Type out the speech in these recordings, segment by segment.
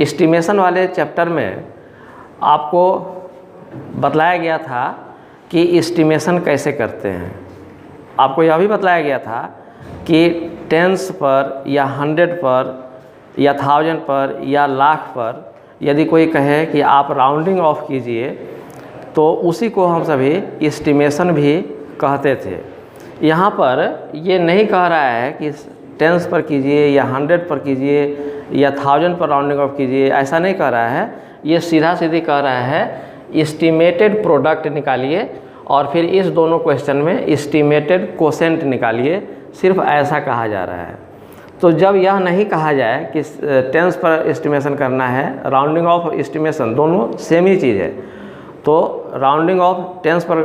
Estimation वाले chapter में आपको बतलाया गया था कि एस्टिमेशन कैसे करते हैं। आपको यह भी बतलाया गया था कि टेंस पर या 100 पर या 1000 पर या लाख पर यदि कोई कहे कि आप राउंडिंग ऑफ कीजिए तो उसी को हम सभी एस्टिमेशन भी कहते थे। यहाँ पर ये नहीं कह रहा है कि टेंस पर कीजिए या 100 पर कीजिए या 1000 पर राउंडिंग ऑफ कीजिए, ऐसा नहीं कह रहा है। ये सीधा सीधी कह रहा है एस्टिमेटेड प्रोडक्ट निकालिए और फिर इस दोनों क्वेश्चन में एस्टिमेटेड कोसेंट निकालिए, सिर्फ ऐसा कहा जा रहा है। तो जब यह नहीं कहा जाए कि टेंस पर एस्टिमेशन करना है, राउंडिंग ऑफ एस्टिमेशन दोनों सेम ही चीज़ है, तो राउंडिंग ऑफ टेंस पर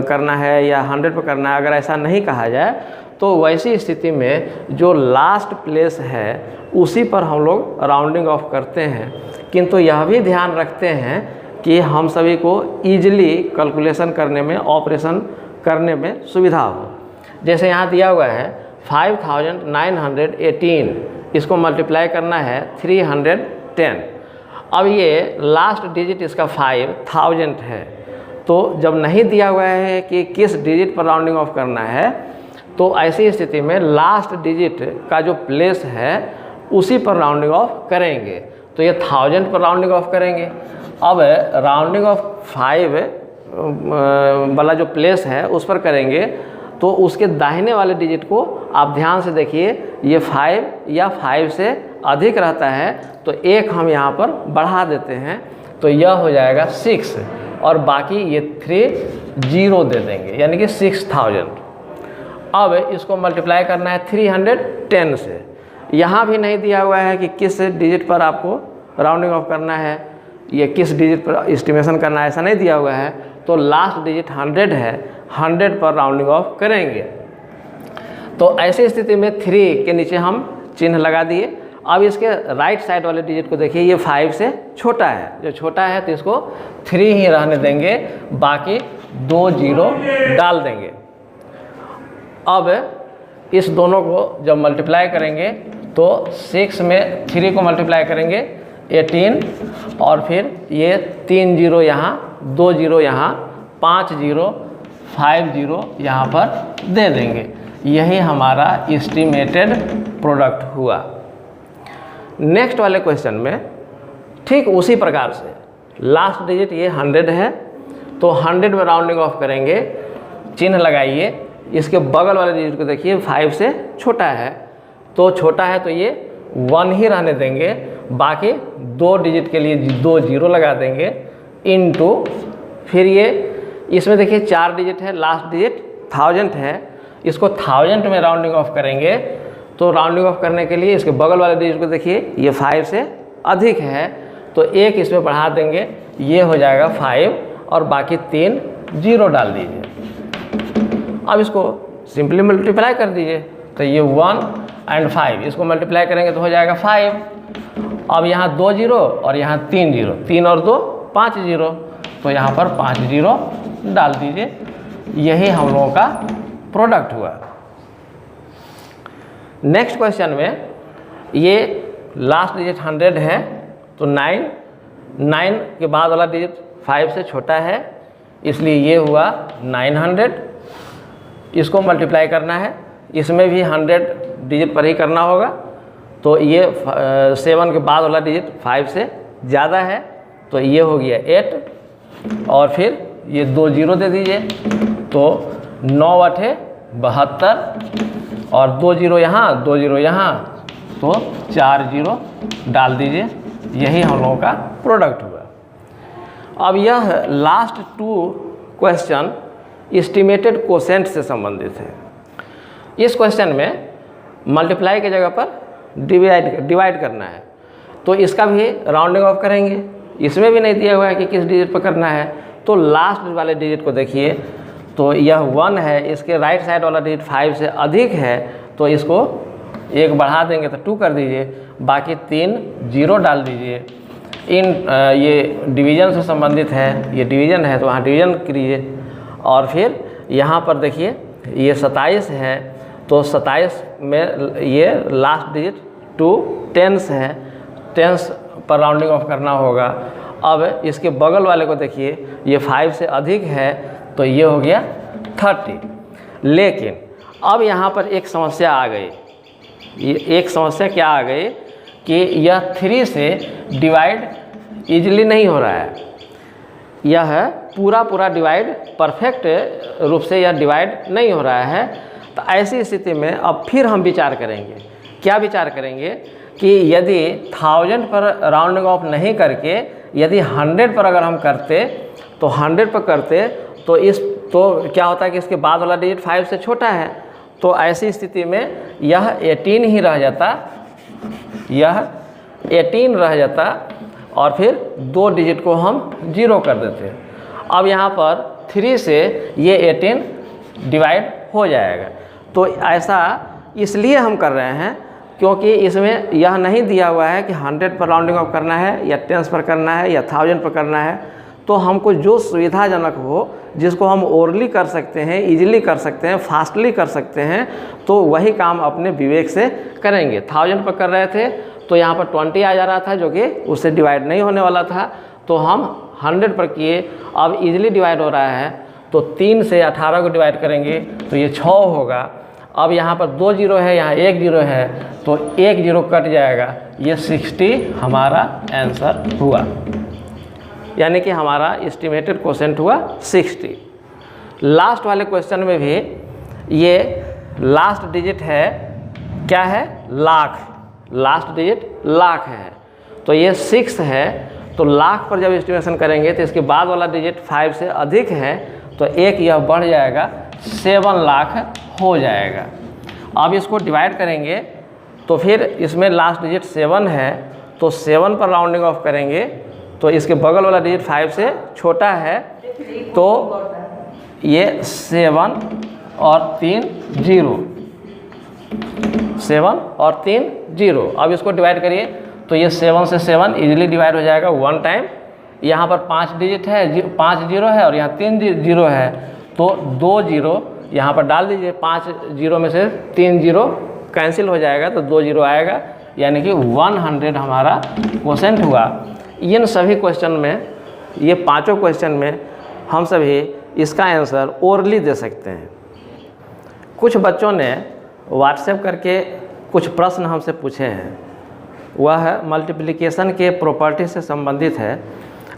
करना है या 100 पर करना है, अगर ऐसा नहीं कहा जाए तो वैसी स्थिति में जो लास्ट प्लेस है उसी पर हम लोग राउंडिंग ऑफ करते हैं। किंतु यह भी ध्यान रखते हैं कि हम सभी को ईजिली कैलकुलेशन करने में, ऑपरेशन करने में सुविधा हो। जैसे यहाँ दिया हुआ है 5918, इसको मल्टीप्लाई करना है 310। अब ये लास्ट डिजिट इसका 5000 है, तो जब नहीं दिया हुआ है कि किस डिजिट पर राउंडिंग ऑफ करना है, तो ऐसी स्थिति में लास्ट डिजिट का जो प्लेस है उसी पर राउंडिंग ऑफ करेंगे। तो ये 1000 पर राउंडिंग ऑफ करेंगे। अब राउंडिंग ऑफ 5 वाला जो प्लेस है उस पर करेंगे, तो उसके दाहिने वाले डिजिट को आप ध्यान से देखिए, ये 5 या 5 से अधिक रहता है तो एक हम यहाँ पर बढ़ा देते हैं, तो यह हो जाएगा 6 और बाकी ये 3 0 दे देंगे, यानी कि 6000। अब इसको मल्टीप्लाई करना है 310 से। यहाँ भी नहीं दिया हुआ है कि किस डिजिट पर आपको राउंडिंग ऑफ करना है, ये किस डिजिट पर एस्टिमेशन करना है, ऐसा नहीं दिया हुआ है। तो लास्ट डिजिट 100 है, 100 पर राउंडिंग ऑफ करेंगे। तो ऐसी स्थिति में 3 के नीचे हम चिन्ह लगा दिए। अब इसके राइट साइड वाले डिजिट को देखिए, ये 5 से छोटा है, जो छोटा है तो इसको 3 ही रहने देंगे, बाकी 2 0 डाल देंगे। अब इस दोनों को जब मल्टीप्लाई करेंगे तो 6 में 3 को मल्टीप्लाई करेंगे 18 और फिर ये 3 0 यहाँ, 2 0 यहाँ, 5 0, 5 0 यहाँ पर दे देंगे। यही हमारा एस्टिमेटेड प्रोडक्ट हुआ। नेक्स्ट वाले क्वेश्चन में ठीक उसी प्रकार से लास्ट डिजिट ये 100 है, तो 100 में राउंडिंग ऑफ करेंगे, चिन्ह लगाइए। इसके बगल वाले डिजिट को देखिए, 5 से छोटा है, तो छोटा है तो ये 1 ही रहने देंगे, बाकी 2 डिजिट के लिए 2 0 लगा देंगे, इनटू फिर ये इसमें देखिए 4 डिजिट है, लास्ट डिजिट 1000 है, इसको 1000 में राउंडिंग ऑफ करेंगे। तो राउंडिंग ऑफ करने के लिए इसके बगल वाले डिजिट को देखिए, ये 5 से अधिक है, तो एक इसमें बढ़ा देंगे, ये हो जाएगा 5 और बाकी 3 0 डाल दीजिए। अब इसको सिंपली मल्टीप्लाई कर दीजिए, तो ये 1 और 5 इसको मल्टीप्लाई करेंगे तो हो जाएगा 5। अब यहाँ 2 0 और यहाँ 3 0, 3 और 2 5 0, तो यहाँ पर 5 0 डाल दीजिए। यही हम लोगों का प्रोडक्ट हुआ। नेक्स्ट क्वेश्चन में ये लास्ट डिजिट 100 है, तो 9 के बाद वाला डिजिट 5 से छोटा है, इसलिए ये हुआ 900। इसको मल्टीप्लाई करना है, इसमें भी 100 डिजिट पर ही करना होगा, तो ये 7 के बाद वाला डिजिट 5 से ज़्यादा है, तो ये हो गया 8 और फिर ये 2 0 दे दीजिए, तो 9 8 72 और 2 0 यहाँ, 2 0 यहाँ, तो 4 0 डाल दीजिए। यही हम लोगों का प्रोडक्ट हुआ। अब यह लास्ट 2 क्वेश्चन एस्टिमेटेड कोसेंट से संबंधित है। इस क्वेश्चन में मल्टीप्लाई की जगह पर डिवाइड करना है, तो इसका भी राउंडिंग ऑफ करेंगे। इसमें भी नहीं दिया हुआ है कि किस डिजिट पर करना है, तो लास्ट वाले डिजिट को देखिए, तो यह 1 है, इसके राइट साइड वाला डिजिट 5 से अधिक है, तो इसको एक बढ़ा देंगे तो 2 कर दीजिए, बाकी 3 0 डाल दीजिए। ये डिवीज़न से संबंधित है, ये डिवीज़न है तो वहाँ डिवीज़न करिए। और फिर यहाँ पर देखिए ये 27 है, तो 27 में ये लास्ट डिजिट 2 10 है, 10 पर राउंडिंग ऑफ करना होगा। अब इसके बगल वाले को देखिए, ये 5 से अधिक है तो ये हो गया 30। लेकिन अब यहाँ पर एक समस्या आ गई। ये एक समस्या क्या आ गई कि यह 3 से डिवाइड ईजिली नहीं हो रहा है। यह पूरा डिवाइड परफेक्ट रूप से यह डिवाइड नहीं हो रहा है। तो ऐसी स्थिति में अब फिर हम विचार करेंगे। क्या विचार करेंगे कि यदि 1000 पर राउंडिंग ऑफ नहीं करके यदि 100 पर अगर हम करते तो 100 पर करते तो क्या होता है कि इसके बाद वाला डिजिट 5 से छोटा है। तो ऐसी स्थिति में यह 18 ही रह जाता, यह 18 रह जाता और फिर 2 डिजिट को हम 0 कर देते। अब यहाँ पर 3 से ये 18 डिवाइड हो जाएगा। तो ऐसा इसलिए हम कर रहे हैं क्योंकि इसमें यह नहीं दिया हुआ है कि 100 पर राउंडिंग ऑफ करना है या 10 पर करना है या 1000 पर करना है। तो हमको जो सुविधाजनक हो, जिसको हम ओरली कर सकते हैं, इजीली कर सकते हैं, फास्टली कर सकते हैं, तो वही काम अपने विवेक से करेंगे। 1000 पर कर रहे थे तो यहाँ पर 20 आ जा रहा था जो कि उससे डिवाइड नहीं होने वाला था। तो हम 100 पर किए, अब इजीली डिवाइड हो रहा है तो 3 से 18 को डिवाइड करेंगे तो ये 6 होगा। अब यहाँ पर 2 जीरो है, यहाँ 1 जीरो है तो 1 जीरो कट जाएगा। ये 60 हमारा आंसर हुआ, यानी कि हमारा एस्टिमेटेड क्वोशेंट हुआ 60। लास्ट वाले क्वेश्चन में भी ये लास्ट डिजिट है, क्या है, लाख। लास्ट डिजिट लाख है तो ये 6 है। तो लाख पर जब एस्टिमेशन करेंगे तो इसके बाद वाला डिजिट 5 से अधिक है तो एक यह बढ़ जाएगा, 7 लाख हो जाएगा। अब इसको डिवाइड करेंगे तो फिर इसमें लास्ट डिजिट 7 है तो 7 पर राउंडिंग ऑफ करेंगे तो इसके बगल वाला डिजिट 5 से छोटा है तो ये 7 और 3 0, 7 और 3 0। अब इसको डिवाइड करिए तो ये 7 से 7 इजीली डिवाइड हो जाएगा 1 टाइम। यहाँ पर 5 डिजिट है, 5 जीरो है और यहाँ 3 जीरो है तो 2 जीरो यहाँ पर डाल दीजिए। 5 जीरो में से 3 जीरो कैंसिल हो जाएगा तो 2 जीरो आएगा, यानी कि 100 हमारा क्वोशेंट हुआ। इन सभी क्वेश्चन में, ये पांचों क्वेश्चन में हम सभी इसका आंसर ओरली दे सकते हैं। कुछ बच्चों ने व्हाट्सएप करके कुछ प्रश्न हमसे पूछे हैं, वह मल्टीप्लिकेशन के प्रॉपर्टी से संबंधित है।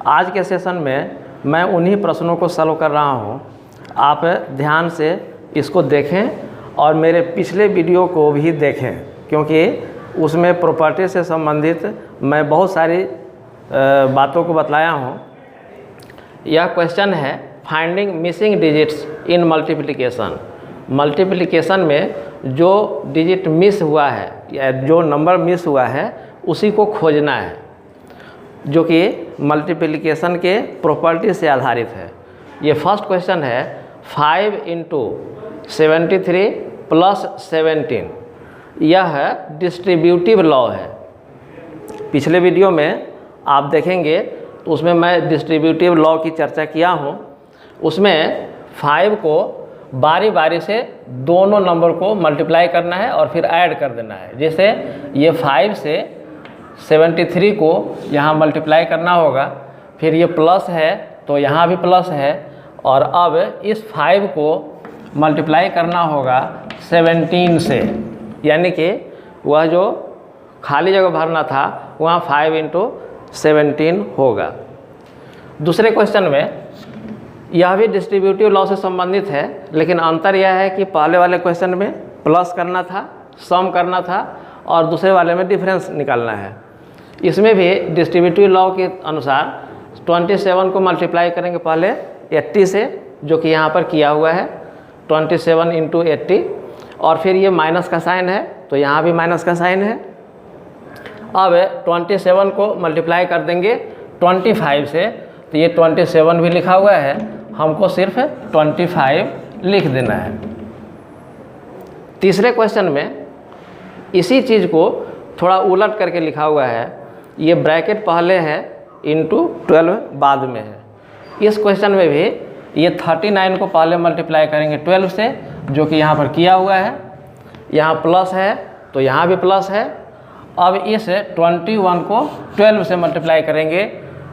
आज के सेशन में मैं उन्हीं प्रश्नों को सॉल्व कर रहा हूं। आप ध्यान से इसको देखें और मेरे पिछले वीडियो को भी देखें, क्योंकि उसमें प्रॉपर्टी से संबंधित मैं बहुत सारी बातों को बतलाया हूँ। यह क्वेश्चन है finding missing digits in multiplication. Multiplication में जो डिजिट मिस हुआ है या जो नंबर मिस हुआ है उसी को खोजना है, जो कि मल्टीप्लिकेशन के प्रॉपर्टी से आधारित है। ये फर्स्ट क्वेश्चन है 5 × 73 + 17। यह डिस्ट्रीब्यूटिव लॉ है। पिछले वीडियो में आप देखेंगे तो उसमें मैं डिस्ट्रीब्यूटिव लॉ की चर्चा किया हूँ। उसमें 5 को बारी बारी से दोनों नंबर को मल्टीप्लाई करना है और फिर ऐड कर देना है। जैसे ये 5 से 73 को यहाँ मल्टीप्लाई करना होगा, फिर ये प्लस है तो यहाँ भी प्लस है, और अब इस 5 को मल्टीप्लाई करना होगा 17 से, यानी कि वह जो खाली जगह भरना था वहाँ 5 × 17 होगा। दूसरे क्वेश्चन में यह भी डिस्ट्रीब्यूटिव लॉ से संबंधित है, लेकिन अंतर यह है कि पहले वाले क्वेश्चन में प्लस करना था, सम करना था, और दूसरे वाले में डिफरेंस निकालना है। इसमें भी डिस्ट्रीब्यूटिव लॉ के अनुसार 27 को मल्टीप्लाई करेंगे पहले 80 से, जो कि यहाँ पर किया हुआ है 27 × 80, और फिर ये माइनस का साइन है तो यहाँ भी माइनस का साइन है। अब 27 को मल्टीप्लाई कर देंगे 25 से, तो ये 27 भी लिखा हुआ है, हमको सिर्फ 25 लिख देना है। तीसरे क्वेश्चन में इसी चीज़ को थोड़ा उलट करके लिखा हुआ है। ये ब्रैकेट पहले है इंटू 12 बाद में है। इस क्वेश्चन में भी ये 39 को पहले मल्टीप्लाई करेंगे 12 से, जो कि यहाँ पर किया हुआ है। यहाँ प्लस है तो यहाँ भी प्लस है, अब इस 21 को 12 से मल्टीप्लाई करेंगे।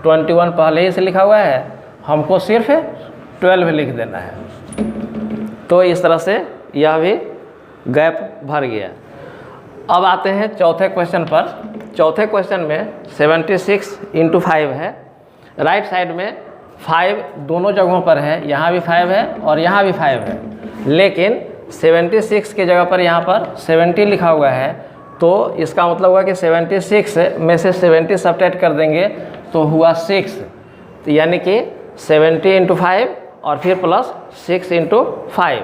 21 पहले ही से लिखा हुआ है, हमको सिर्फ 12 लिख देना है। तो इस तरह से यह भी गैप भर गया। अब आते हैं चौथे क्वेश्चन पर। चौथे क्वेश्चन में 76 × 5 है। राइट साइड में 5 दोनों जगहों पर है, यहाँ भी 5 है और यहाँ भी 5 है, लेकिन 76 के जगह पर यहाँ पर 70 लिखा हुआ है। तो इसका मतलब हुआ कि 76 में से 70 सब्ट्रैक्ट कर देंगे तो हुआ 6, तो यानी कि 70 × 5 और फिर प्लस 6 × 5।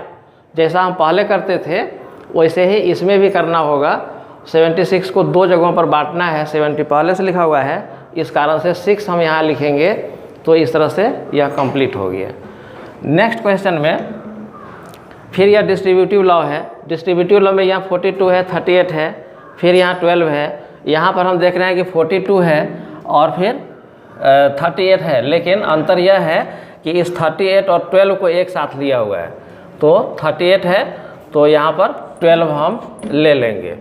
जैसा हम पहले करते थे वैसे ही इसमें भी करना होगा। 76 को दो जगहों पर बांटना है, 70 पहले से लिखा हुआ है, इस कारण से 6 हम यहाँ लिखेंगे। तो इस तरह से यह कंप्लीट हो गया। नेक्स्ट क्वेश्चन में फिर यह डिस्ट्रीब्यूटिव लॉ है। डिस्ट्रीब्यूटिव लॉ में यहाँ 42 है, 38 है, फिर यहाँ 12 है। यहाँ पर हम देख रहे हैं कि 42 है और फिर 38 है, लेकिन अंतर यह है कि इस 38 और 12 को एक साथ लिया हुआ है। तो 38 है तो यहाँ पर 12 हम ले लेंगे।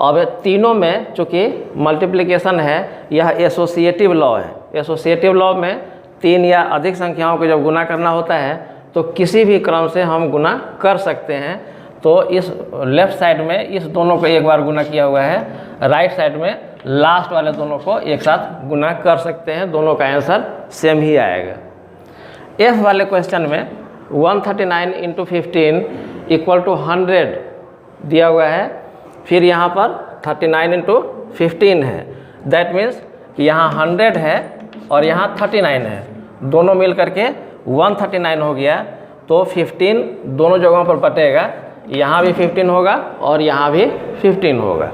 अब तीनों में चूँकि मल्टीप्लिकेशन है, यह एसोसिएटिव लॉ है। एसोसिएटिव लॉ में 3 या अधिक संख्याओं को जब गुना करना होता है तो किसी भी क्रम से हम गुना कर सकते हैं। तो इस लेफ़्ट साइड में इस दोनों को एक बार गुना किया हुआ है, राइट साइड में लास्ट वाले दोनों को एक साथ गुना कर सकते हैं। दोनों का आंसर सेम ही आएगा। एफ वाले क्वेश्चन में 139 × 15 = 100 दिया हुआ है। फिर यहाँ पर 39 × 15 है। दैट मीन्स कि यहाँ 100 है और यहाँ 39 है, दोनों मिल करके 139 हो गया। तो 15 दोनों जगहों पर बटेगा, यहाँ भी 15 होगा और यहाँ भी 15 होगा।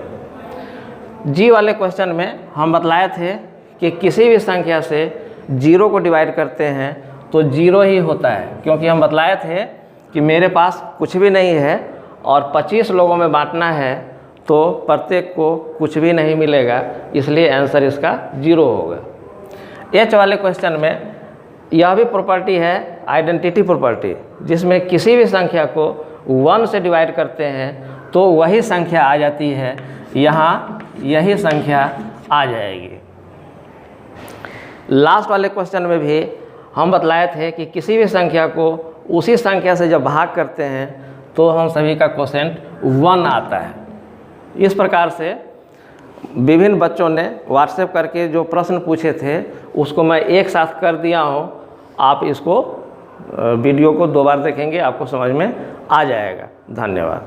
जी वाले क्वेश्चन में हम बतलाए थे कि किसी भी संख्या से 0 को डिवाइड करते हैं तो 0 ही होता है, क्योंकि हम बतलाए थे कि मेरे पास कुछ भी नहीं है और 25 लोगों में बांटना है तो प्रत्येक को कुछ भी नहीं मिलेगा, इसलिए आंसर इसका 0 होगा। एच वाले क्वेश्चन में यह भी प्रॉपर्टी है आइडेंटिटी प्रॉपर्टी, जिसमें किसी भी संख्या को 1 से डिवाइड करते हैं तो वही संख्या आ जाती है, यहाँ यही संख्या आ जाएगी। लास्ट वाले क्वेश्चन में भी हम बतलाए थे कि किसी भी संख्या को उसी संख्या से जब भाग करते हैं तो हम सभी का क्वोशेंट 1 आता है। इस प्रकार से विभिन्न बच्चों ने व्हाट्सएप करके जो प्रश्न पूछे थे उसको मैं एक साथ कर दिया हूँ। आप इसको वीडियो को 2 बार देखेंगे, आपको समझ में आ जाएगा। धन्यवाद।